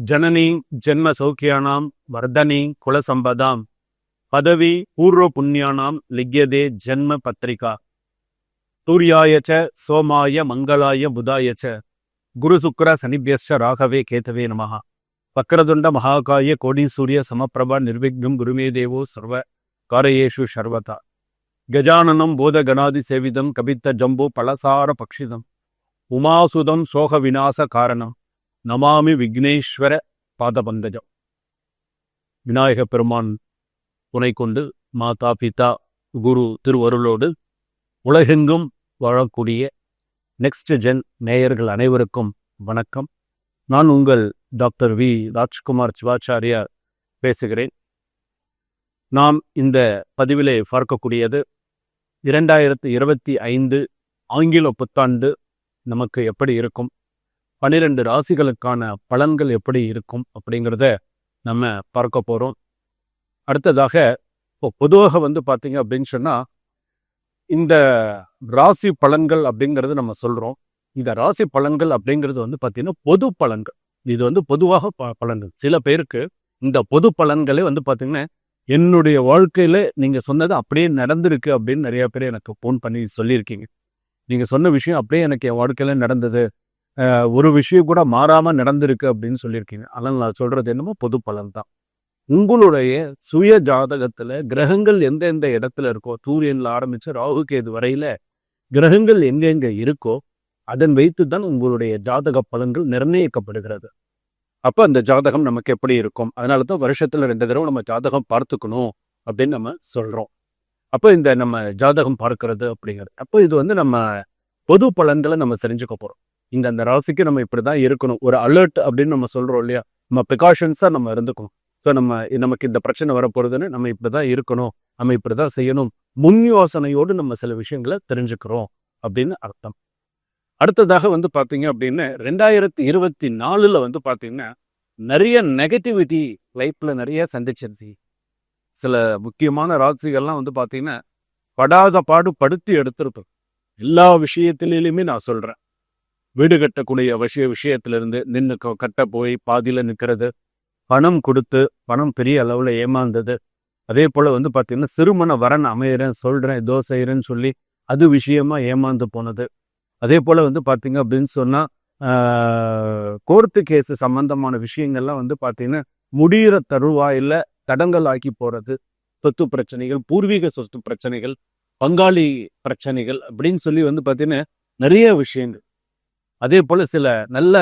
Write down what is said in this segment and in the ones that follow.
ஜனனி ஜென்ம சௌக்கியானாம் வர்தனி குலசம்பதாம் பதவி பூர்வ புண்ணியானாம் லிக்யதே ஜென்ம பத்ரிகா சூர்யாயச்ச சோமாய மங்களாய புதாயச்ச குரு சுக்ர சனிபியஸ்ச ராகவே கேதவே நமஹ வக்ரதுண்ட மகாகாய கோடி சூரிய சமப்பிரபா நிர்விக்னம் குருமே தேவோ சர்வ காரயேஷு சர்வதா கஜானனம் போத கணாதி சேவிதம் கபித்த ஜம்பு பலசார பக்ஷிதம் உமாசுதம் சோக விநாச காரணம் நமாமி விக்னேஸ்வர பாதபந்தஜம். விநாயக பெருமான் துணை கொண்டு மாதா பிதா குரு திருவருளோடு உலகெங்கும் வாழக்கூடிய நெக்ஸ்ட் ஜென் நேயர்கள் அனைவருக்கும் வணக்கம். நான் உங்கள் டாக்டர் வி ராஜ்குமார் சிவாச்சாரியா பேசுகிறேன். நாம் இந்த பதிவிலே பார்க்கக்கூடியது 2025 ஆங்கில புத்தாண்டு நமக்கு எப்படி இருக்கும், 12 ராசிகளுக்கான பலன்கள் எப்படி இருக்கும் அப்படிங்கிறத நம்ம பார்க்க போகிறோம். அடுத்ததாக இப்போ பொதுவாக பார்த்தீங்க அப்படின்னு சொன்னால் இந்த ராசி பலன்கள் அப்படிங்கிறது நம்ம சொல்கிறோம். இந்த ராசி பலன்கள் அப்படிங்கிறது பார்த்தீங்கன்னா பொது பலன்கள். இது பொதுவாக பலன்கள். சில பேருக்கு இந்த பொது பலன்களே பார்த்தீங்கன்னா என்னுடைய வாழ்க்கையில் நீங்கள் சொன்னது அப்படியே நடந்திருக்கு அப்படின்னு நிறைய பேர் எனக்கு ஃபோன் பண்ணி சொல்லியிருக்கீங்க. நீங்கள் சொன்ன விஷயம் அப்படியே எனக்கு என் வாழ்க்கையில் நடந்தது, ஒரு விஷயம் கூட மாறாமல் நடந்திருக்கு அப்படின்னு சொல்லியிருக்கீங்க. ஆனால் நான் சொல்கிறது என்னமோ பொது பலன் தான். உங்களுடைய சுய ஜாதகத்தில் கிரகங்கள் எந்தெந்த இடத்துல இருக்கோ, சூரியனில் ஆரம்பித்து ராகு கேது வரையில் கிரகங்கள் எங்கெங்கே இருக்கோ அதன் வைத்து தான் உங்களுடைய ஜாதக பலன்கள் நிர்ணயிக்கப்படுகிறது. அப்போ அந்த ஜாதகம் நமக்கு எப்படி இருக்கும், அதனால தான் வருஷத்தில் 2 தடவை நம்ம ஜாதகம் பார்த்துக்கணும் அப்படின்னு நம்ம சொல்கிறோம். அப்போ இந்த நம்ம ஜாதகம் பார்க்கறது அப்படிங்கிறது அப்போ இது நம்ம பொது பலன்களை நம்ம தெரிஞ்சுக்க போகிறோம். அந்த ராசிக்கு நம்ம இப்படி தான் இருக்கணும், ஒரு அலர்ட் அப்படின்னு நம்ம சொல்கிறோம் இல்லையா, நம்ம ப்ரிகாஷன்ஸாக நம்ம இருந்துக்கணும். ஸோ நமக்கு இந்த பிரச்சனை வரப்போகிறதுன்னு நம்ம இப்படி தான் இருக்கணும், நம்ம இப்படி தான் செய்யணும், முன் யோசனையோடு நம்ம சில விஷயங்களை தெரிஞ்சுக்கிறோம் அப்படின்னு அர்த்தம். அடுத்ததாக பார்த்தீங்க அப்படின்னு 2024 பார்த்தீங்கன்னா நிறைய நெகட்டிவிட்டி லைஃப்பில் நிறைய சந்திச்சிருச்சு. சில முக்கியமான ராசிகள்லாம் பார்த்தீங்கன்னா படாத பாடு படுத்தி எடுத்துருப்போம். எல்லா விஷயத்திலையுமே நான் சொல்கிறேன், வீடு கட்டக்கூடிய விஷயத்திலிருந்து நின்று கட்ட போய் பாதியில் நிற்கிறது, பணம் கொடுத்து பணம் பெரிய அளவில் ஏமாந்தது, அதே போல் பார்த்தீங்கன்னா திருமண வரன் அமையிறேன் சொல்கிறேன் ஏதோ செய்கிறேன்னு சொல்லி அது விஷயமா ஏமாந்து போனது. அதே போல் பார்த்தீங்க அப்படின்னு சொன்னால் கோர்ட்டு கேஸு சம்மந்தமான விஷயங்கள்லாம் பார்த்தீங்கன்னா முடிகிற தருவாயில் தடங்கள் ஆக்கி போகிறது, சொத்து பிரச்சனைகள், பூர்வீக சொத்து பிரச்சனைகள், பங்காளி பிரச்சனைகள் அப்படின்னு சொல்லி பார்த்தீங்கன்னா நிறைய விஷயங்கள். அதே போல் சில நல்ல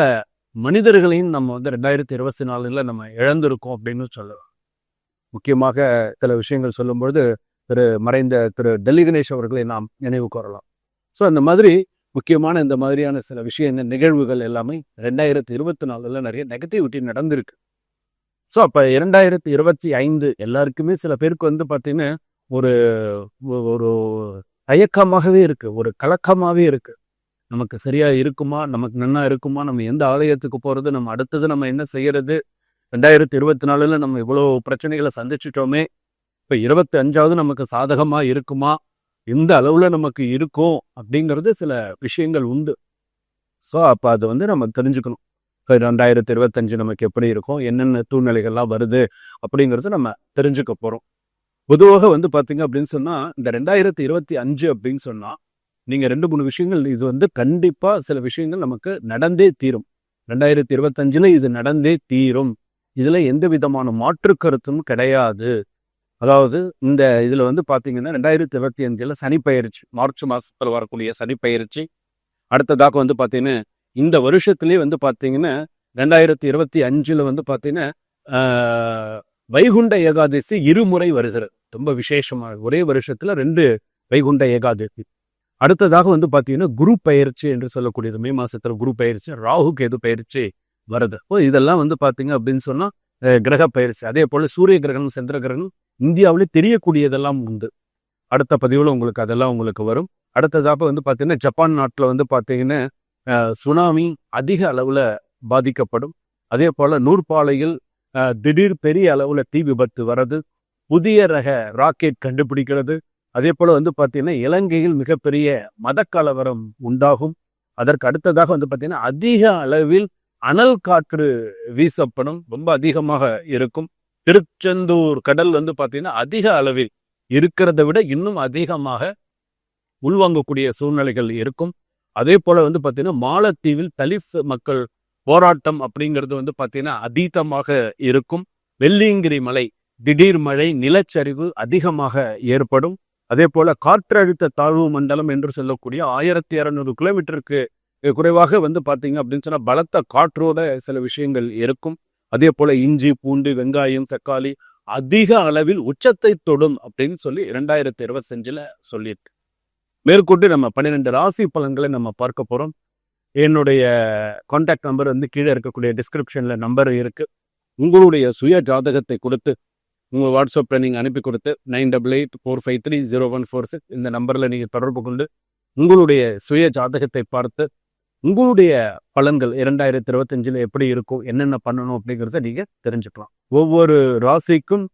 மனிதர்களையும் நம்ம 2024 நம்ம இழந்திருக்கோம் அப்படின்னு சொல்லலாம். முக்கியமாக சில விஷயங்கள் சொல்லும்பொழுது மறைந்த திரு டெல்லி கணேஷ் அவர்களை நாம் நினைவு கூறலாம். ஸோ அந்த மாதிரி முக்கியமான இந்த மாதிரியான சில நிகழ்வுகள் எல்லாமே 2024 நிறைய நெகட்டிவிட்டி நடந்திருக்கு. ஸோ அப்போ 2025 எல்லாருக்குமே சில பேருக்கு பார்த்தீங்கன்னா ஒரு ஒரு தயக்கமாகவே இருக்குது, ஒரு கலக்கமாகவே இருக்குது. நமக்கு சரியா இருக்குமா, நமக்கு நன்னா இருக்குமா, நம்ம எந்த ஆலயத்துக்கு போகிறது, நம்ம அடுத்தது நம்ம என்ன செய்யறது, 2024 நம்ம இவ்வளோ பிரச்சனைகளை சந்திச்சிட்டோமே, இப்போ 25வது நமக்கு சாதகமாக இருக்குமா, எந்த அளவில் நமக்கு இருக்கும் அப்படிங்கிறது சில விஷயங்கள் உண்டு. ஸோ அப்போ அது நம்ம தெரிஞ்சுக்கணும். இப்போ 2025 நமக்கு எப்படி இருக்கும், என்னென்ன சூழ்நிலைகள்லாம் வருது அப்படிங்கிறது நம்ம தெரிஞ்சுக்க போகிறோம். பொதுவாக பார்த்தீங்க அப்படின்னு சொன்னால் இந்த 2025 அப்படின்னு சொன்னால் நீங்கள் 2-3 விஷயங்கள் இது கண்டிப்பாக சில விஷயங்கள் நமக்கு நடந்தே தீரும். 2025 இது நடந்தே தீரும், இதில் எந்த விதமான மாற்று கருத்தும் கிடையாது. அதாவது இந்த இதில் பார்த்தீங்கன்னா 2025 சனிப்பெயர்ச்சி, மார்ச் மாதத்தில் வரக்கூடிய சனிப்பெயர்ச்சி. அடுத்ததாக பார்த்தீங்கன்னா இந்த வருஷத்துலேயே பார்த்தீங்கன்னா 2025 பார்த்தீங்கன்னா வைகுண்ட ஏகாதசி 2 முறை வருகிறது. ரொம்ப விசேஷமாக ஒரே வருஷத்தில் 2 வைகுண்ட ஏகாதசி. அடுத்ததாக பார்த்தீங்கன்னா குரு பயிற்சி என்று சொல்லக்கூடியது, மே மாதத்தில் குரு பயிற்சி, ராகு கேது பயிற்சி வருது. இதெல்லாம் பார்த்தீங்க அப்படின்னு சொன்னால் கிரக பயிற்சி. அதே போல் சூரிய கிரகணம், சந்திர கிரகணம் இந்தியாவிலே தெரியக்கூடியதெல்லாம் உண்டு. அடுத்த பதிவில் உங்களுக்கு வரும். அடுத்ததாக பார்த்தீங்கன்னா ஜப்பான் நாட்டில் பார்த்தீங்கன்னா சுனாமி அதிக அளவில் பாதிக்கப்படும். அதே போல் நூற்பாலையில் திடீர் பெரிய அளவில் தீ விபத்து வர்றது, புதிய ரக ராக்கெட் கண்டுபிடிக்கிறது. அதே போல் பார்த்தீங்கன்னா இலங்கையில் மிகப்பெரிய மத கலவரம் உண்டாகும். அதற்கு அடுத்ததாக பார்த்தீங்கன்னா அதிக அளவில் அனல் காற்று வீசப்படும், ரொம்ப அதிகமாக இருக்கும். திருச்செந்தூர் கடல் வந்து பார்த்தீங்கன்னா அதிக அளவில் இருக்கிறத விட இன்னும் அதிகமாக உள்வாங்கக்கூடிய சூழ்நிலைகள் இருக்கும். அதே போல வந்து பார்த்தீங்கன்னா மாலத்தீவில் தலித் மக்கள் போராட்டம் அப்படிங்கிறது வந்து பார்த்தீங்கன்னா அதீதமாக இருக்கும். வெள்ளியங்கிரி மலை திடீர் மழை, நிலச்சரிவு அதிகமாக ஏற்படும். அதே போல காற்றழுத்த தாழ்வு மண்டலம் என்று சொல்லக்கூடிய 1600 கிலோமீட்டருக்கு குறைவாக வந்து பார்த்தீங்க அப்படின்னு சொன்னா பலத்த காற்றோட சில விஷயங்கள் இருக்கும். அதே போல இஞ்சி, பூண்டு, வெங்காயம், தக்காளி அதிக அளவில் உச்சத்தை தொடும் அப்படின்னு சொல்லி 2025 சொல்லியிருக்கு. மேற்கொண்டு நம்ம 12 ராசி பலன்களை நம்ம பார்க்க போறோம். என்னுடைய கான்டாக்ட் நம்பர் வந்து கீழே இருக்கக்கூடிய டிஸ்கிரிப்ஷன்ல நம்பர் இருக்கு. உங்களுடைய சுய ஜாதகத்தை கொடுத்து உங்கள் வாட்ஸ்அப்பில் நீங்கள் அனுப்பி கொடுத்து 9884530146 இந்த நம்பரில் நீங்கள் தொடர்பு கொண்டு உங்களுடைய சுய ஜாதகத்தை பார்த்து உங்களுடைய பலன்கள் 2025 எப்படி இருக்கும், என்னென்ன பண்ணணும் அப்படிங்கிறத நீங்கள் தெரிஞ்சுக்கலாம். ஒவ்வொரு ராசிக்கும்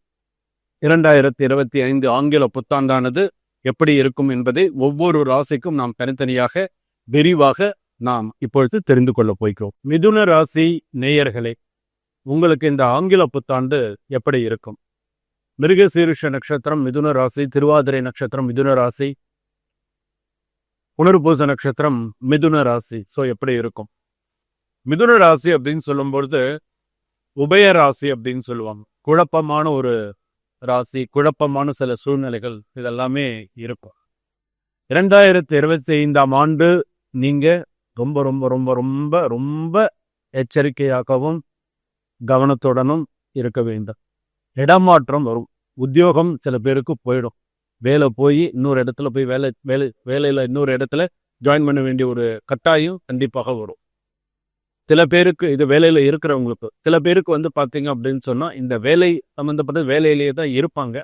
2025 ஆங்கில புத்தாண்டானது எப்படி இருக்கும் என்பதை ஒவ்வொரு ராசிக்கும் நாம் தனித்தனியாக விரிவாக நாம் இப்பொழுது தெரிந்து கொள்ள போய்க்கிறோம். மிதுன ராசி நேயர்களே, உங்களுக்கு இந்த ஆங்கில புத்தாண்டு எப்படி இருக்கும்? மிருகசீரிஷ நட்சத்திரம் மிதுன ராசி, திருவாதிரை நட்சத்திரம் மிதுன ராசி, புனர்பூச நட்சத்திரம் மிதுன ராசி. ஸோ எப்படி இருக்கும்? மிதுன ராசி அப்படின்னு சொல்லும்பொழுது உபய ராசி அப்படின்னு சொல்லுவாங்க. குழப்பமான ஒரு ராசி, குழப்பமான சில சூழ்நிலைகள் இதெல்லாமே இருக்கும். 2025 ஆண்டு நீங்க ரொம்ப ரொம்ப ரொம்ப ரொம்ப ரொம்ப எச்சரிக்கையாகவும் கவனத்துடனும் இருக்க வேண்டும். இடமாற்றம் வரும். உத்தியோகம் சில பேருக்கு போயிடும். வேலை போய் இன்னொரு இடத்துல போய் வேலையில் இன்னொரு இடத்துல ஜாயின் பண்ண வேண்டிய ஒரு கட்டாயம் கண்டிப்பாக வரும். சில பேருக்கு இது வேலையில் இருக்கிறவங்களுக்கு, சில பேருக்கு வந்து பார்த்தீங்க அப்படின்னு சொன்னால் இந்த வேலை சம்மந்தப்பட்ட வேலையிலேயே தான் இருப்பாங்க.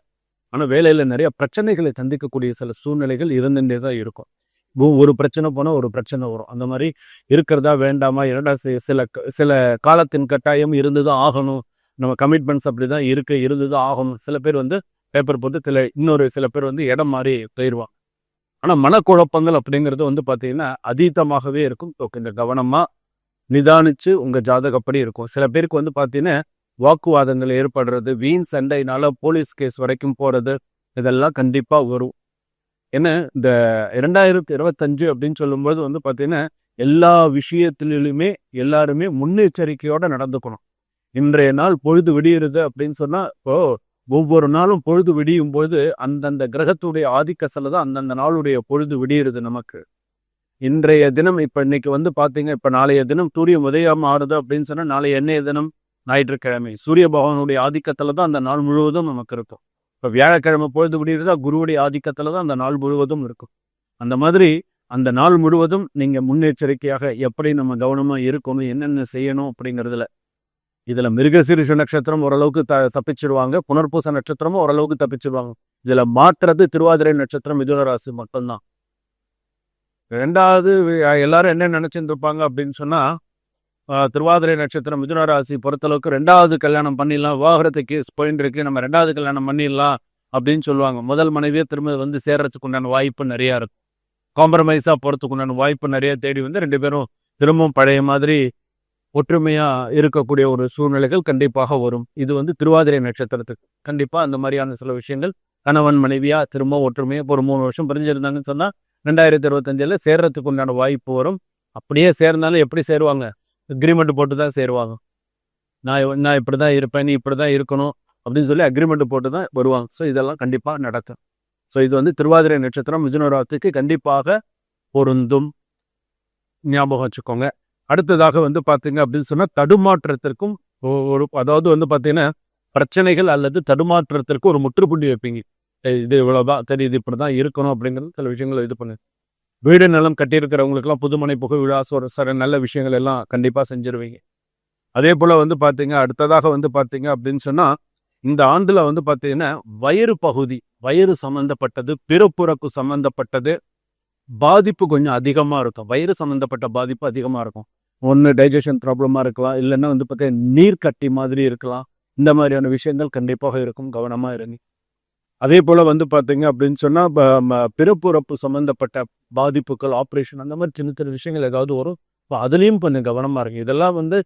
ஆனால் வேலையில் நிறைய பிரச்சனைகளை சந்திக்கக்கூடிய சில சூழ்நிலைகள் இருந்துட்டே தான் இருக்கும். ஒரு பிரச்சனை போனால் ஒரு பிரச்சனை வரும். அந்த மாதிரி இருக்கிறதா வேண்டாமா, இரண்டா சில சில காலத்தின் கட்டாயம் இருந்து தான் ஆகணும். நம்ம கமிட்மெண்ட்ஸ் அப்படி தான் இருந்து தான் ஆகணும். சில பேர் வந்து பேப்பர் போட்டு சில பேர் வந்து இடம் மாறி போயிடுவாங்க. ஆனால் மனக்குழப்பங்கள் அப்படிங்கிறது வந்து பார்த்தீங்கன்னா அதீதமாகவே இருக்கும். இந்த கவனமாக நிதானிச்சு உங்கள் ஜாதகப்படி இருக்கும். சில பேருக்கு வந்து பார்த்தீங்கன்னா வாக்குவாதங்கள் ஏற்படுறது, வீண் சண்டைனால போலீஸ் கேஸ் வரைக்கும் போகிறது, இதெல்லாம் கண்டிப்பாக வரும். ஏன்னா இந்த 2025 அப்படின்னு சொல்லும்போது வந்து பார்த்தீங்கன்னா எல்லா விஷயத்திலுமே எல்லாருமே முன்னெச்சரிக்கையோடு நடந்துக்கணும். இன்றைய நாள் பொழுது விடியுறது அப்படின்னு சொன்னால் இப்போ ஒவ்வொரு நாளும் பொழுது விடியும் பொழுது அந்தந்த கிரகத்துடைய ஆதிக்கத்தில் தான் அந்தந்த நாளுடைய பொழுது விடியுறது நமக்கு. இன்றைய தினம் இப்போ இன்னைக்கு வந்து பார்த்தீங்க, இப்போ நாளைய தினம் சூரியன் உதயம் ஆறுது அப்படின்னு சொன்னால் நாளைய என்னைய தினம் ஞாயிற்றுக்கிழமை. சூரிய பகவானுடைய ஆதிக்கத்தில் தான் அந்த நாள் முழுவதும் நமக்கு இருக்கும். இப்போ வியாழக்கிழமை பொழுது விடியுறதா குருவுடைய ஆதிக்கத்தில் தான் அந்த நாள் முழுவதும் இருக்கும். அந்த மாதிரி அந்த நாள் முழுவதும் நீங்கள் முன்னெச்சரிக்கையாக எப்படி நம்ம கவனமாக இருக்கணும், என்னென்ன செய்யணும் அப்படிங்கிறதுல இதில் மிருகசீரிஷ நட்சத்திரம் ஓரளவுக்கு தப்பிச்சிடுவாங்க. புனர்பூச நட்சத்திரமும் ஓரளவுக்கு தப்பிச்சிடுவாங்க. இதில் மாற்றுறது திருவாதிரை நட்சத்திரம் மிதுன ராசி மட்டும்தான். ரெண்டாவது எல்லாரும் என்ன நினைச்சுட்டு இருப்பாங்க அப்படின்னு சொன்னால், திருவாதிரை நட்சத்திரம் மிதுன ராசி பொறுத்தளவுக்கு 2வது கல்யாணம் பண்ணிடலாம், விவாகரத்து கேஸ் போயின்னு இருக்கு, நம்ம 2வது கல்யாணம் பண்ணிடலாம் அப்படின்னு சொல்லுவாங்க. முதல் மனைவியே திரும்ப வந்து சேர்றதுக்கு உண்டான வாய்ப்பு நிறையா இருக்கும். காம்ப்ரமைஸாக போகிறதுக்கு உண்டான வாய்ப்பு நிறைய தேடி வந்து 2 பேரும் திரும்பவும் பழைய மாதிரி ஒற்றுமையாக இருக்கக்கூடிய ஒரு சூழ்நிலைகள் கண்டிப்பாக வரும். இது வந்து திருவாதிரை நட்சத்திரத்துக்கு கண்டிப்பாக அந்த மாதிரியான சில விஷயங்கள் கணவன் மனைவியாக திரும்ப ஒற்றுமையாக ஒரு 3 வருஷம் பிரிஞ்சிருந்தாங்கன்னு சொன்னால் 2025 சேர்றதுக்கு உண்டான வாய்ப்பு வரும். அப்படியே சேர்ந்தாலும் எப்படி சேருவாங்க? அக்ரிமெண்ட் போட்டு தான் சேருவாங்க. நான் இப்படி தான் இருப்பேன், நீ இப்படி தான் இருக்கணும் அப்படின்னு சொல்லி அக்ரிமெண்ட் போட்டு தான் வருவாங்க. ஸோ இதெல்லாம் கண்டிப்பாக நடக்கும். ஸோ இது வந்து திருவாதிரை நட்சத்திரம் மிதுன ராசிக்கு கண்டிப்பாக பொருந்தும், ஞாபகம் வச்சுக்கோங்க. அடுத்ததாக வந்து பார்த்தீங்க அப்படின்னு சொன்னால் தடுமாற்றத்திற்கும் அதாவது வந்து பார்த்தீங்கன்னா பிரச்சனைகள் அல்லது தடுமாற்றத்திற்கு ஒரு முற்றுப்புள்ளி வைப்பீங்க. இது இவ்வளோதான், சரி இது இப்படி தான் இருக்கணும் அப்படிங்கிறது சில விஷயங்களை இது பண்ணு. வீடு நிலம் கட்டியிருக்கிறவங்களுக்குலாம் புதுமனை புகை விழா சில நல்ல விஷயங்கள் எல்லாம் கண்டிப்பாக செஞ்சிருவீங்க. அதே போல் வந்து பார்த்தீங்க அடுத்ததாக வந்து பார்த்தீங்க அப்படின்னு சொன்னால் இந்த ஆண்டில் வந்து பார்த்தீங்கன்னா வயிறு பகுதி, வயிறு சம்மந்தப்பட்டது, பிறப்புறக்கு சம்மந்தப்பட்டது பாதிப்பு கொஞ்சம் அதிகமாக இருக்கும். வயிறு சம்மந்தப்பட்ட பாதிப்பு அதிகமாக இருக்கும். ஒன்று டைஜஷன் ப்ராப்ளமாக இருக்கலாம், இல்லைன்னா வந்து பார்த்தீங்கன்னா நீர் கட்டி மாதிரி இருக்கலாம். இந்த மாதிரியான விஷயங்கள் கண்டிப்பாக இருக்கும், கவனமாக இருங்க. அதே போல் வந்து பார்த்தீங்க அப்படின்னு சொன்னால் பிறப்புறப்பு சம்மந்தப்பட்ட பாதிப்புகள், ஆப்ரேஷன், அந்த மாதிரி சின்ன சின்ன விஷயங்கள் ஏதாவது வரும். இப்போ அதுலேயும் கொஞ்சம் கவனமாக இருக்கு. இதெல்லாம் வந்து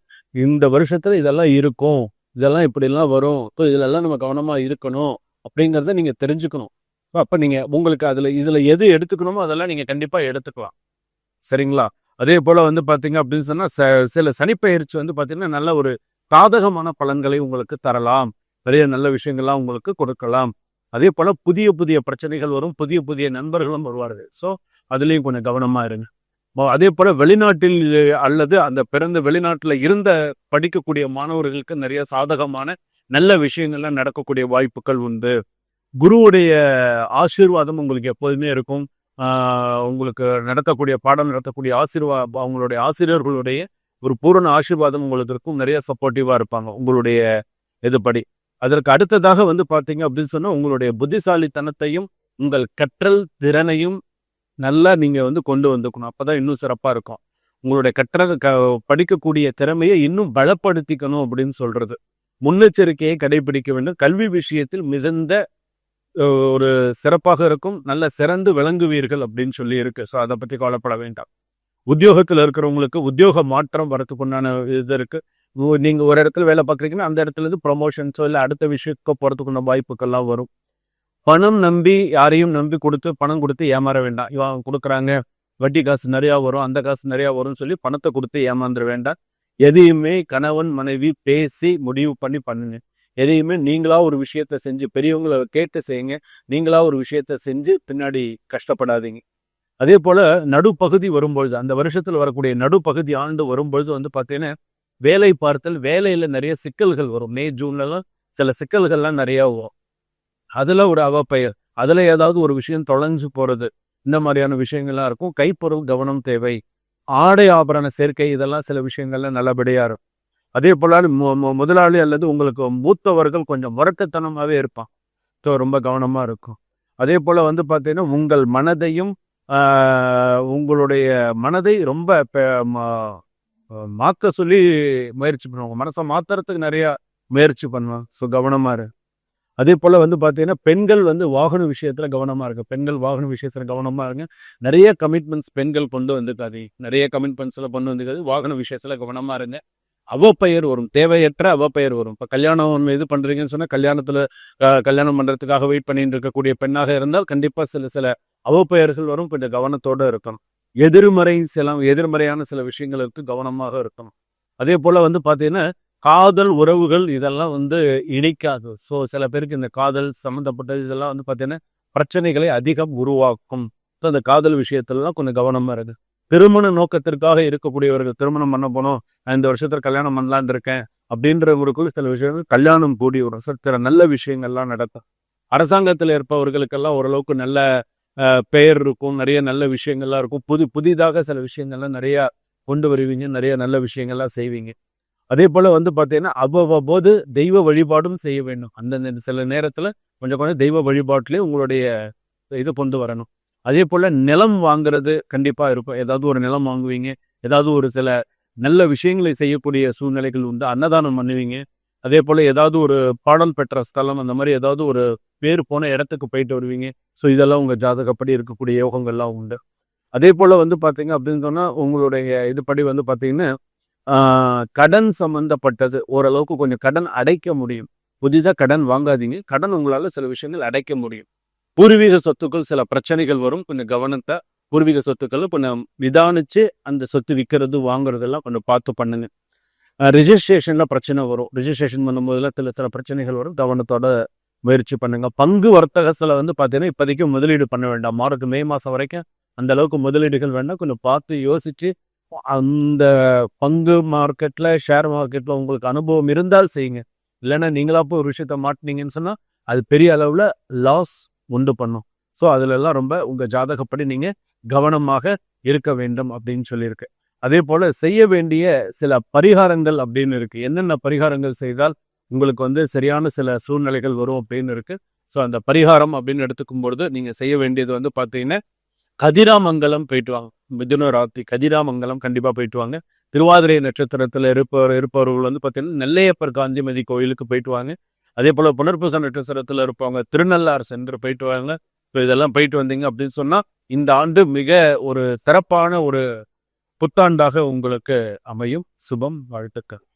இந்த வருஷத்தில் இதெல்லாம் இருக்கும், இதெல்லாம் இப்படிலாம் வரும், ஸோ இதிலெல்லாம் நம்ம கவனமாக இருக்கணும் அப்படிங்கிறத நீங்கள் தெரிஞ்சுக்கணும். அப்போ நீங்கள் உங்களுக்கு இதில் எது எடுத்துக்கணுமோ அதெல்லாம் நீங்கள் கண்டிப்பாக எடுத்துக்கலாம். சரிங்களா? அதே போல் வந்து பார்த்தீங்க அப்படின்னு சொன்னால் சில சனிப்பெயர்ச்சி வந்து பார்த்தீங்கன்னா நல்ல ஒரு சாதகமான பலன்களை உங்களுக்கு தரலாம். நிறைய நல்ல விஷயங்கள்லாம் உங்களுக்கு கொடுக்கலாம். அதே போல் புதிய புதிய பிரச்சனைகள் வரும், புதிய புதிய நண்பர்களும் வருவார்கள். ஸோ அதுலேயும் கொஞ்சம் கவனமாக இருங்க. அதே போல் வெளிநாட்டில் அல்லது அந்த பிறந்த வெளிநாட்டில் இருந்த படிக்கக்கூடிய மாணவர்களுக்கு நிறைய சாதகமான நல்ல விஷயங்கள்லாம் நடக்கக்கூடிய வாய்ப்புகள் உண்டு. குருவுடைய ஆசீர்வாதம் உங்களுக்கு எப்போதுமே இருக்கும். உங்களுக்கு பாடம் நடத்தக்கூடிய அவங்களுடைய ஆசிரியர்களுடைய ஒரு பூரண ஆசீர்வாதம் உங்களுக்கு இருக்கும். நிறைய சப்போர்ட்டிவாக இருப்பாங்க உங்களுடைய இதுபடி. அதற்கு அடுத்ததாக வந்து பார்த்தீங்க அப்படின்னு சொன்னால் உங்களுடைய புத்திசாலித்தனத்தையும் உங்கள் கற்றல் திறனையும் நல்லா நீங்கள் வந்து கொண்டு வந்துக்கணும். அப்போ தான் இன்னும் சிறப்பாக இருக்கும். உங்களுடைய படிக்கக்கூடிய திறமையை இன்னும் பலப்படுத்திக்கணும் அப்படின்னு சொல்கிறது. முன்னெச்சரிக்கையை கடைபிடிக்க வேண்டும். கல்வி விஷயத்தில் மிகுந்த ஒரு சிறப்பாக இருக்கும். நல்ல சிறந்து விளங்குவீர்கள் அப்படின்னு சொல்லி இருக்கு. ஸோ அதை பற்றி கவலைப்பட வேண்டாம். உத்தியோகத்தில் இருக்கிறவங்களுக்கு உத்தியோக மாற்றம் வரத்துக்குண்டான இது இருக்கு. நீங்கள் ஒரு இடத்துல வேலை பார்க்குறீங்கன்னா அந்த இடத்துலேருந்து ப்ரொமோஷன்ஸோ இல்லை அடுத்த விஷயத்துக்கோ போகிறதுக்குள்ள வாய்ப்புகள்லாம் வரும். பணம் நம்பி யாரையும் நம்பி பணம் கொடுத்து ஏமாற வேண்டாம். இவன் கொடுக்குறாங்க, வட்டி காசு நிறையா வரும், அந்த காசு நிறையா வரும்னு சொல்லி பணத்தை கொடுத்து ஏமாந்துட வேண்டாம். எதையுமே கணவன் மனைவி பேசி முடிவு பண்ணி பண்ணுங்க. எதையுமே நீங்களா ஒரு விஷயத்த செஞ்சு பெரியவங்களை கேட்டு செய்யுங்க. நீங்களா ஒரு விஷயத்த செஞ்சு பின்னாடி கஷ்டப்படாதீங்க. அதே போல் நடுப்பகுதி வரும்பொழுது, அந்த வருஷத்தில் வரக்கூடிய நடுப்பகுதி ஆண்டு வரும்பொழுது வந்து பார்த்தீங்கன்னா வேலை பார்த்தல், வேலையில் நிறைய சிக்கல்கள் வரும். மே ஜூன்லலாம் சில சிக்கல்கள்லாம் நிறையா வரும். அதில் ஒரு அவப்பெயர், அதில் ஏதாவது ஒரு விஷயம் தொலைஞ்சு போகிறது, இந்த மாதிரியான விஷயங்கள்லாம் இருக்கும். கைப்பொருள் கவனம் தேவை. ஆடை ஆபரண சேர்க்கை இதெல்லாம் சில விஷயங்கள்ல நல்லபடியாக இருக்கும். அதே போல முதலாளி அல்லது உங்களுக்கு மூத்தவர்கள் கொஞ்சம் முரட்டுத்தனமாகவே இருப்பான். ஸோ ரொம்ப கவனமாக இருக்கும். அதே போல் வந்து பார்த்தீங்கன்னா உங்கள் மனதையும் உங்களுடைய மனதை ரொம்ப மாற்ற சொல்லி முயற்சி பண்ணுவாங்க. மனசை மாற்றுறதுக்கு நிறையா முயற்சி பண்ணுவாங்க. ஸோ கவனமாக இரு. அதே போல் வந்து பார்த்தீங்கன்னா பெண்கள் வந்து வாகன விஷயத்தில் கவனமாக இருக்கு. பெண்கள் வாகன விஷயத்தில் கவனமாக இருங்க. நிறைய கமிட்மெண்ட்ஸ் பெண்கள் கொண்டு வந்துக்காது. நிறைய கமிட்மெண்ட்ஸில் கொண்டு வந்துக்காது. வாகன விஷயத்தில் கவனமாக இருங்க. அவப்பெயர் வரும், தேவையற்ற அவப்பெயர் வரும். இப்போ கல்யாணம் இது பண்ணுறீங்கன்னு சொன்னால் கல்யாணம் பண்ணுறதுக்காக வெயிட் பண்ணிட்டு இருக்கக்கூடிய பெண்ணாக இருந்தால் கண்டிப்பாக சில அவப்பெயர்கள் வரும். கொஞ்சம் கவனத்தோடு இருக்கணும். எதிர்மறையான சில விஷயங்களுக்கு கவனமாக இருக்கணும். அதே போல் வந்து பார்த்தீங்கன்னா காதல் உறவுகள் இதெல்லாம் வந்து இணைக்காது. ஸோ சில பேருக்கு இந்த காதல் சம்மந்தப்பட்டது இதெல்லாம் வந்து பார்த்தீங்கன்னா பிரச்சனைகளை அதிகம் உருவாக்கும். ஸோ அந்த காதல் விஷயத்துலலாம் கொஞ்சம் கவனமாக இருக்குது. திருமண நோக்கத்திற்காக இருக்கக்கூடியவர்கள் திருமணம் பண்ண போனோம், நான் இந்த வருஷத்தில் கல்யாணம் பண்ணலான் இருக்கேன் அப்படின்றவங்களுக்குள்ள சில விஷயங்கள் கல்யாணம் கூடி வரும். சில நல்ல விஷயங்கள்லாம் நடக்கும். அரசாங்கத்தில் இருப்பவர்களுக்கெல்லாம் ஓரளவுக்கு நல்ல பெயர் இருக்கும், நிறைய நல்ல விஷயங்கள்லாம் இருக்கும். புதிதாக சில விஷயங்கள்லாம் நிறையா கொண்டு வருவீங்க, நிறைய நல்ல விஷயங்கள்லாம் செய்வீங்க. அதே போல் வந்து பார்த்தீங்கன்னா அவ்வப்போது தெய்வ வழிபாடும் செய்ய வேண்டும். அந்த சில நேரத்தில் கொஞ்சம் தெய்வ வழிபாட்டிலே உங்களுடைய இதை கொண்டு வரணும். அதே போல் நிலம் வாங்குறது கண்டிப்பாக இருக்கும். ஏதாவது ஒரு நிலம் வாங்குவீங்க, ஏதாவது ஒரு சில நல்ல விஷயங்களை செய்யக்கூடிய சூழ்நிலைகள் உண்டு. அன்னதானம் பண்ணுவீங்க. அதே போல் ஏதாவது ஒரு பாடல் பெற்ற ஸ்தலம் அந்த மாதிரி ஏதாவது ஒரு பேர் போன இடத்துக்கு போயிட்டு வருவீங்க. ஸோ இதெல்லாம் உங்கள் ஜாதகப்படி இருக்கக்கூடிய யோகங்கள்லாம் உண்டு. அதே போல் வந்து பார்த்தீங்க அப்படின்னு சொன்னால் உங்களுடைய இதுபடி வந்து பார்த்தீங்கன்னா கடன் சம்மந்தப்பட்டது ஓரளவுக்கு கொஞ்சம் கடன் அடைக்க முடியும். புதிதாக கடன் வாங்காதீங்க. கடன் உங்களால் சில விஷயங்கள் அடைக்க முடியும். பூர்வீக சொத்துக்கள் சில பிரச்சனைகள் வரும். கொஞ்சம் கவனத்தை பூர்வீக சொத்துக்கள் கொஞ்சம் நிதானிச்சு அந்த சொத்து விற்கிறது வாங்குறதெல்லாம் கொஞ்சம் பார்த்து பண்ணுங்க. ரிஜிஸ்ட்ரேஷனில் பிரச்சனை வரும். ரிஜிஸ்ட்ரேஷன் பண்ணும்போதெல்லாம் சில பிரச்சனைகள் வரும். கவனத்தோட முயற்சி பண்ணுங்க. பங்கு வர்த்தகத்தில் வந்து பார்த்தீங்கன்னா இப்போதைக்கு முதலீடு பண்ண வேண்டாம். மே மாதம் வரைக்கும் அந்த அளவுக்கு முதலீடுகள் வேண்டாம். கொஞ்சம் பார்த்து யோசிச்சு அந்த பங்கு மார்க்கெட்டில் ஷேர் மார்க்கெட்டில் உங்களுக்கு அனுபவம் இருந்தால் செய்யுங்க. இல்லைன்னா நீங்களா போய் ஒரு விஷயத்த மாட்டினீங்கன்னு சொன்னால் அது பெரிய அளவில் லாஸ் உண்டு பண்ணும். ஸோ அதிலெல்லாம் ரொம்ப உங்கள் ஜாதகப்படி நீங்கள் கவனமாக இருக்க வேண்டும் அப்படின்னு சொல்லியிருக்கு. அதே போல் செய்ய வேண்டிய சில பரிகாரங்கள் அப்படின்னு இருக்குது. என்னென்ன பரிகாரங்கள் செய்தால் உங்களுக்கு வந்து சரியான சில சூழ்நிலைகள் வரும் அப்படின்னு இருக்குது. ஸோ அந்த பரிகாரம் அப்படின்னு எடுத்துக்கும் பொழுது நீங்கள் செய்ய வேண்டியது வந்து பார்த்தீங்கன்னா கதிராமங்கலம் போயிட்டு வாங்க. மிதுன ராத்தி கதிராமங்கலம் கண்டிப்பாக போயிட்டு வாங்க. திருவாதிரை நட்சத்திரத்தில் இருப்பவர்கள் வந்து பார்த்தீங்கன்னா நெல்லையப்பர் காஞ்சிமதி கோயிலுக்கு போயிட்டு வாங்க. அதே போல் புனர்பூச நட்சத்திரத்தில் இருப்பவங்க திருநள்ளாறு சென்று போயிட்டு வாங்க. ஸோ இதெல்லாம் போயிட்டு வந்தீங்க அப்படின்னு சொன்னால் இந்த ஆண்டு மிக ஒரு சிறப்பான ஒரு புத்தாண்டாக உங்களுக்கு அமையும். சுபம், வாழ்த்துக்கள்.